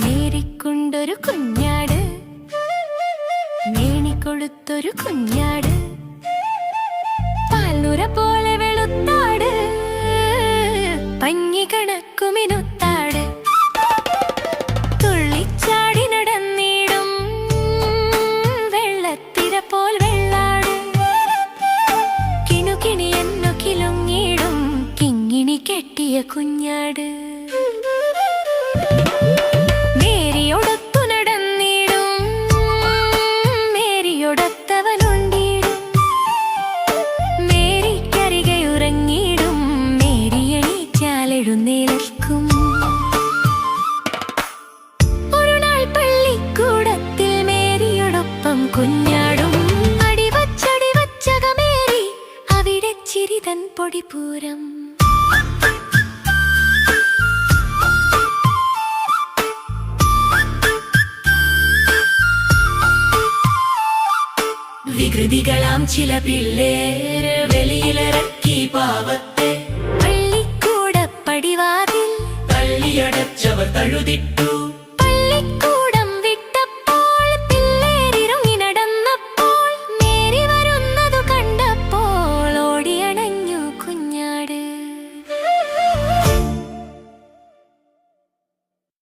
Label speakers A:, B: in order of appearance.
A: മേരിക്കൊണ്ടൊരു കുഞ്ഞാട്, മേനിക്കൊടുത്തൊരു കുഞ്ഞാട്, പാൽനുര പോലെ വെളുത്താട്, പഞ്ഞി കണക്കുമിനൊത്താട്, തുള്ളിച്ചാടി നടന്നിടും വെള്ളത്തിര പോൽ വെള്ളാട്, കിണുകിണി എന്നു കിലുങ്ങിടും കിങ്ങിണി കെട്ടിയ കുഞ്ഞാട്. മേരിയൊടൊത്തു നടന്നിടും മേരിയൊടൊത്തവനുണ്ടിടും, മേരിക്കരികെ ഉറങ്ങിടും മേരിയണീറ്റാലെഴുന്നേൽക്കും. ഒരു നാൾ പള്ളിക്കൂടത്തിൽ മേരിയോടൊപ്പം കുഞ്ഞാടും, അടിവച്ചകമേരി അവിടെ ചിരിതൻ പൊടിപൂരം. വികൃതികളാം ചില പിള്ളേര് വെളിയിലിറക്കി പാവത്തെ, പള്ളിക്കൂട പടിവാതിൽ തള്ളിയടച്ചവർ തഴുതിട്ടു.